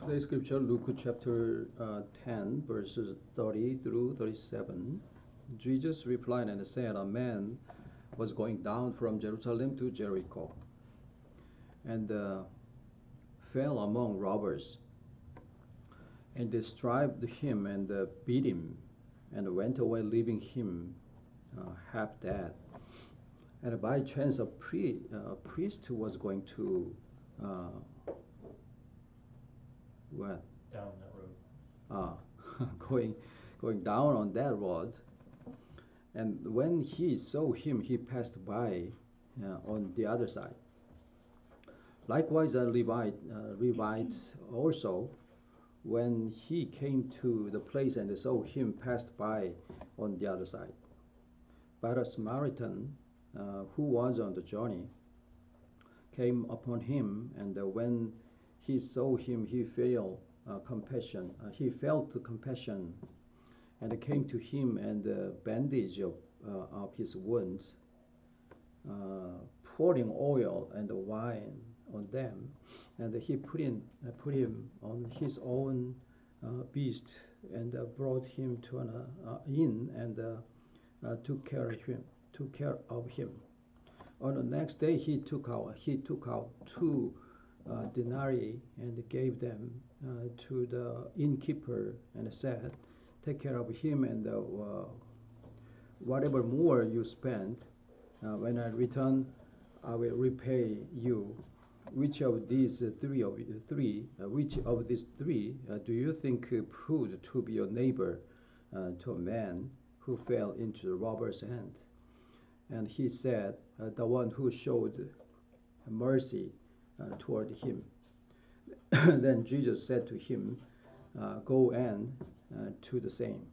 Today's scripture, Luke chapter 10, verses 30 through 37. Jesus replied and said, a man was going down from Jerusalem to Jericho, and fell among robbers, and they stripped him and beat him, and went away, leaving him half dead. And by chance, a priest was going to what? Down that road. Going down on that road. And when he saw him, he passed by on the other side. Likewise, a Levite also, when he came to the place and saw him, passed by on the other side. But a Samaritan who was on the journey came upon him, and when he saw him, he felt compassion. He felt compassion, and came to him and bandaged up his wounds, pouring oil and wine on them, and he put him on his own beast, and brought him to an inn, and took care of him. On the next day, he took out 2 denarii and gave them to the innkeeper, and said, take care of him, and whatever more you spend, when I return, I will repay you. Which of these three do you think proved to be your neighbor to a man who fell into the robber's hand? And he said, the one who showed mercy toward him. Then Jesus said to him, go and do the same.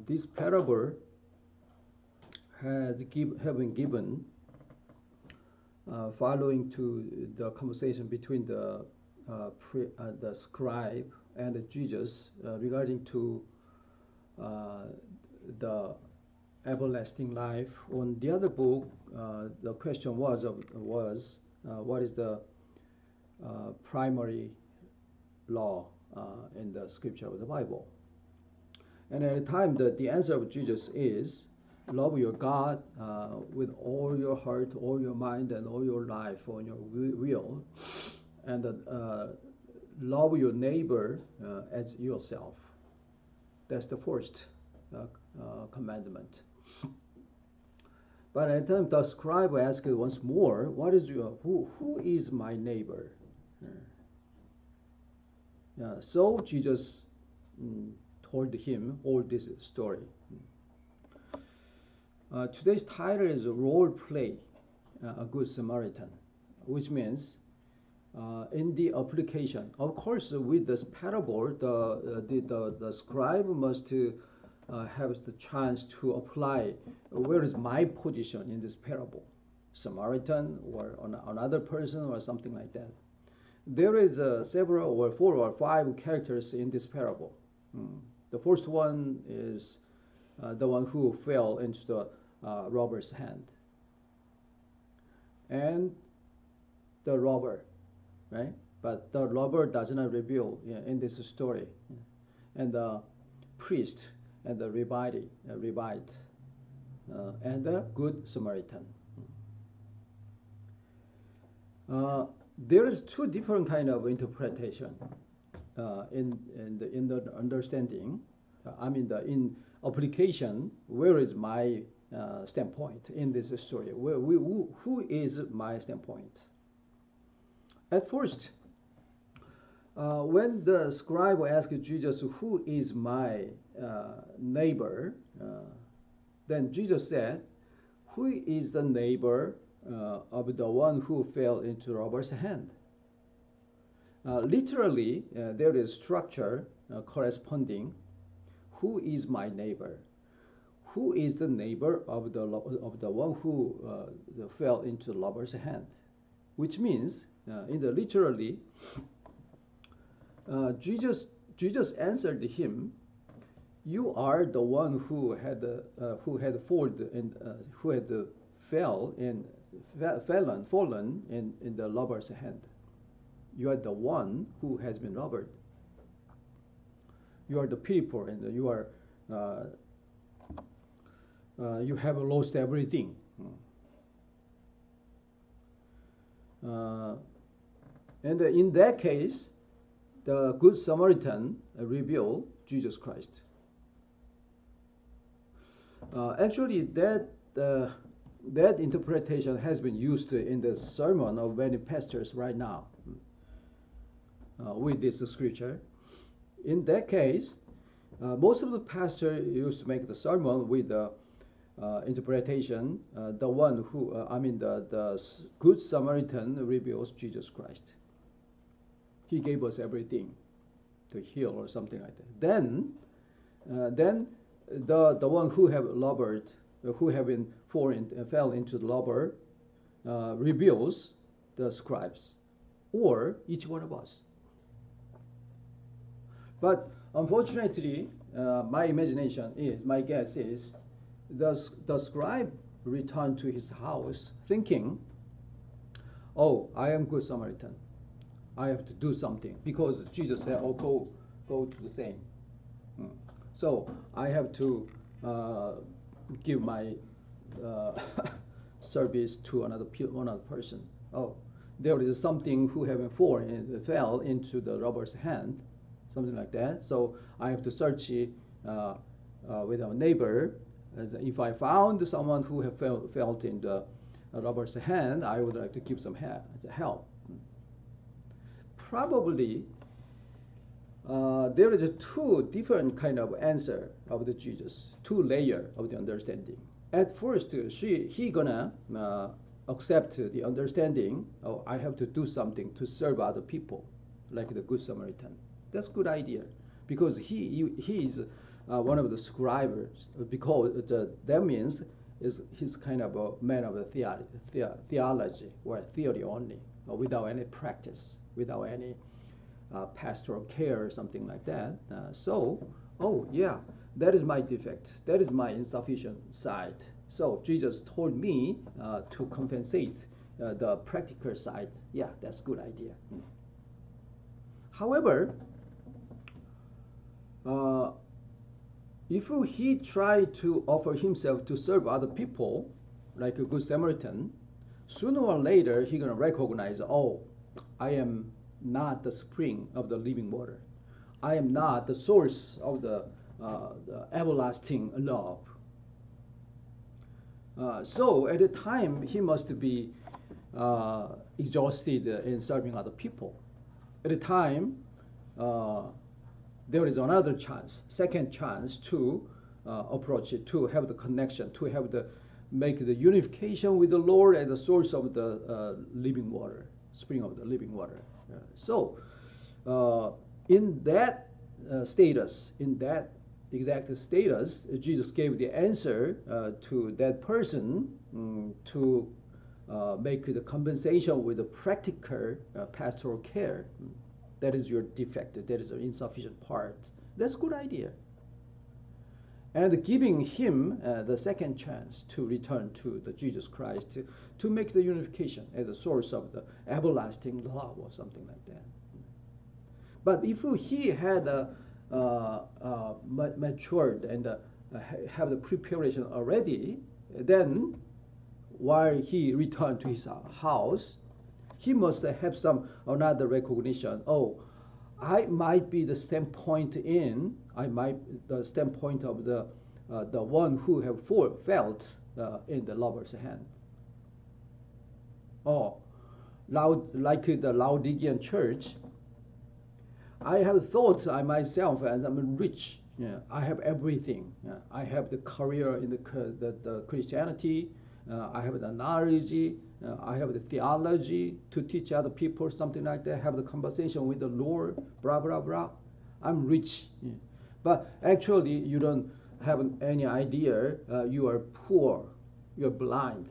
This parable have been given following to the conversation between the scribe and Jesus regarding to the everlasting life. On the other book, the question was what is the primary law in the scripture of the Bible? And at the time, the answer of Jesus is, love your God with all your heart, all your mind, and all your life, all your will, and love your neighbor as yourself. That's the first commandment. But at the time, the scribe asked once more, "What is who is my neighbor?" So Jesus told him all this story. Today's title is Role Play, a Good Samaritan, which means in the application. Of course, with this parable, the scribe must have the chance to apply where is my position in this parable, Samaritan or another person or something like that. There is several or 4 or 5 characters in this parable. The first one is the one who fell into the robber's hand, and the robber, right? but the robber does not reveal in this story. And the priest and the Levite, and the Good Samaritan. There is two different kind of interpretation in the understanding. In application, where is my standpoint in this story? Who is my standpoint? At first, when the scribe asked Jesus, "Who is my neighbor?" Then Jesus said, "Who is the neighbor of the one who fell into robber's hand?" Literally, there is structure corresponding. Who is my neighbor? Who is the neighbor of the one who fell into the robber's hand? Which means, in the literally, Jesus answered him, "You are the one who had fallen in the robber's hand. You are the one who has been robbed. You are the people, and you have lost everything." And in that case, the Good Samaritan revealed Jesus Christ. Actually, that interpretation has been used in the sermon of many pastors right now with this scripture. In that case, most of the pastors used to make the sermon with the interpretation, the one who, the Good Samaritan reveals Jesus Christ. He gave us everything to heal or something like that. Then the one who have robbered, who have been fell into the robber, reveals the scribes or each one of us. But unfortunately, my guess is, the scribe returned to his house thinking, "Oh, I am Good Samaritan. I have to do something because Jesus said, "Oh, go to the same. So I have to give my service to another person. Oh, there is something who fell into the robber's hand, something like that. So I have to search with our neighbor. If I found someone who have fell in the robber's hand, I would like to give some help." Probably there is two different kind of answer of the Jesus, two layer of the understanding. At first, he gonna accept the understanding. "Oh, I have to do something to serve other people, like the Good Samaritan." That's good idea, because he is one of the scribes, because that means he's kind of a man of the theology or theory only, without any practice, without any pastoral care or something like that. Oh yeah, that is my defect. That is my insufficient side. So Jesus told me to compensate the practical side. Yeah, that's a good idea. However, if he tried to offer himself to serve other people, like a Good Samaritan, sooner or later he's going to recognize, "Oh, I am not the spring of the living water. I am not the source of the everlasting love." So at the time, he must be exhausted in serving other people. At the time, there is another chance, second chance to approach it, to have the connection, to make the unification with the Lord and the source of the living water, spring of the living water. So in that status, in that exact status, Jesus gave the answer to that person to make the compensation with the practical pastoral care. That is your defect. That is your insufficient part. That's a good idea. and giving him the second chance to return to the Jesus Christ to make the unification as a source of the everlasting love or something like that. But if he had matured and have the preparation already, then while he returned to his house, he must have some another recognition. Oh, I might be the standpoint the standpoint of the one who have felt in the lover's hand. Oh, like the Laodicean church, I have thought I myself as I'm rich. Yeah, I have everything. Yeah, I have the career in the Christianity. I have the knowledge. I have the theology to teach other people, something like that. Have the conversation with the Lord, blah, blah, blah. I'm rich. Yeah. But actually, you don't have any idea. You are poor. You're blind.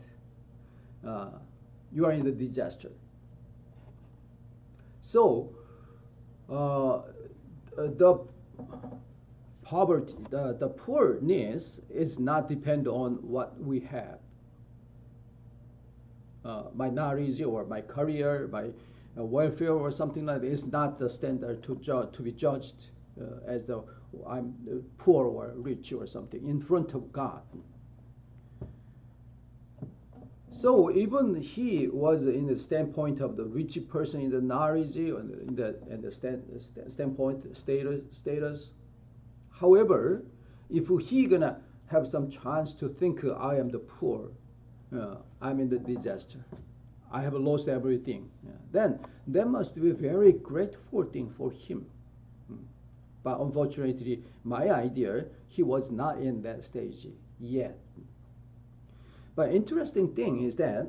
You are in the disaster. So, the poverty, the poorness is not depend on what we have. My knowledge or my career, my welfare or something like that is not the standard to be judged as though I'm poor or rich or something in front of God. So even he was in the standpoint of the rich person in the knowledge and the standpoint status. However, if he gonna have some chance to think I am the poor, I'm in the disaster, I have lost everything, then that must be a very grateful thing for him. But unfortunately, my idea, he was not in that stage yet. But interesting thing is that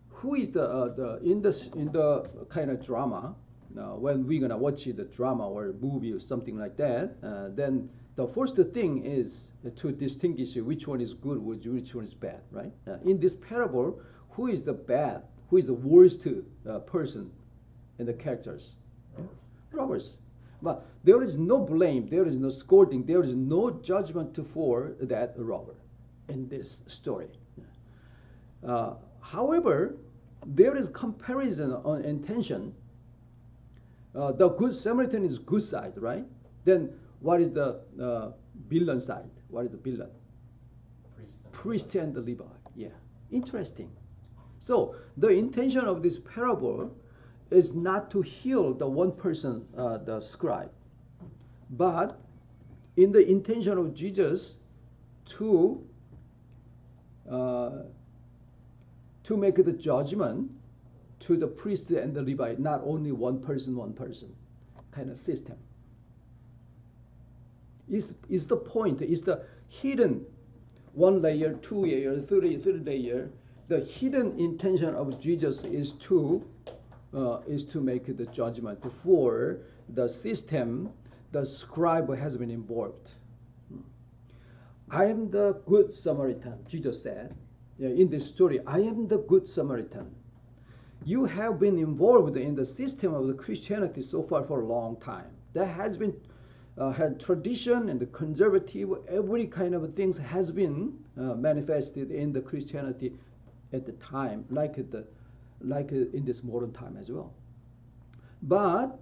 who is in the kind of drama, when we're gonna watch the drama or movie or something like that, then the first thing is to distinguish which one is good, which one is bad, right? In this parable, who is the bad, who is the worst person in the characters? Robbers. But there is no blame, there is no scolding, there is no judgment for that robber in this story. However, there is comparison on intention. The good Samaritan is good side, right? Then what is the villain side? What is the villain? Priest and the Levi. Yeah, interesting. So the intention of this parable is not to heal the one person, the scribe, but in the intention of Jesus to make the judgment to the priest and the Levite, not only one person kind of system. Is the point, is the hidden 1 layer, 2 layer, 3 layer. The hidden intention of Jesus is to make the judgment for the system the scribe has been involved. I am the good Samaritan, Jesus said. In this story, I am the good Samaritan. You have been involved in the system of the Christianity so far for a long time. That has been had tradition and the conservative, every kind of things has been manifested in the Christianity at the time, like in this modern time as well. But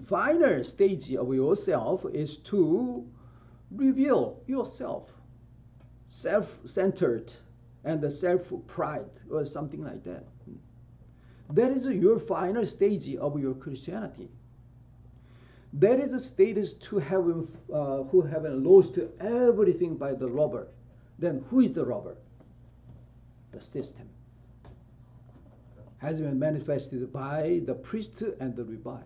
final stage of yourself is to reveal yourself, self-centered and the self-pride or something like that. That is your final stage of your Christianity. That is a status to have who have lost everything by the robber. Then who is the robber? The system has been manifested by the priest and the rabbi.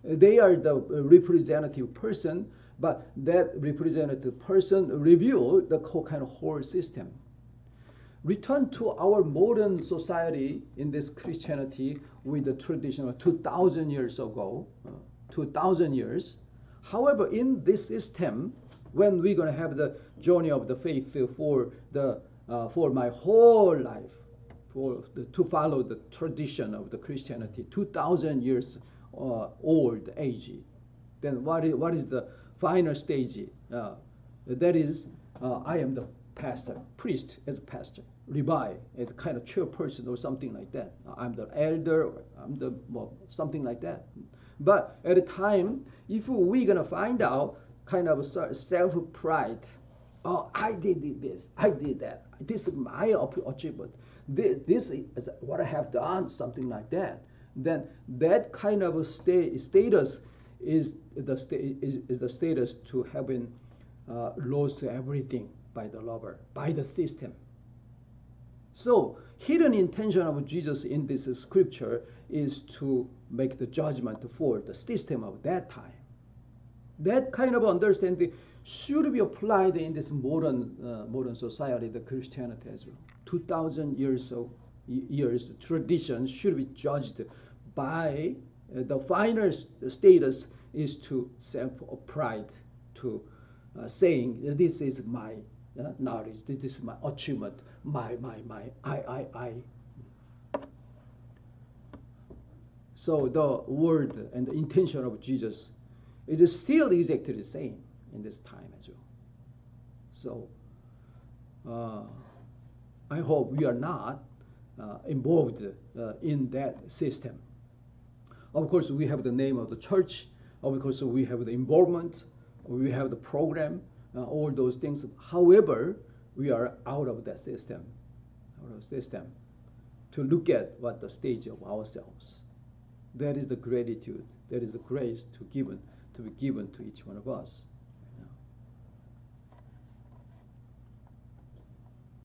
They are the representative person, but that representative person reveals the whole system. Return to our modern society in this Christianity with the tradition of 2,000 years ago, 2,000 years. However, in this system, when we're going to have the journey of the faith for my whole life, to follow the tradition of the Christianity, 2,000 years old age, then what is the final stage. That is, I am the pastor, priest as a pastor, rabbi as a kind of chairperson or something like that. I'm the elder, I'm the something like that. But at the time, if we're gonna find out kind of self-pride, oh, I did this, I did that, this is my achievement, this is what I have done, something like that, then that kind of status is the status to having lost everything by the lover, by the system. So hidden intention of Jesus in this scripture is to make the judgment for the system of that time. That kind of understanding should be applied in this modern society, the Christianity as well. 2,000 years tradition should be judged by the final status is to self-pride, to saying this is my knowledge, this is my achievement, I. So the word and the intention of Jesus is still exactly the same in this time as well. So I hope we are not involved in that system. Of course, we have the name of the church. Of course, we have the involvement. We have the program, all those things. However, we are out of that system, to look at what the stage of ourselves. That is the gratitude. That is the grace to be given to each one of us.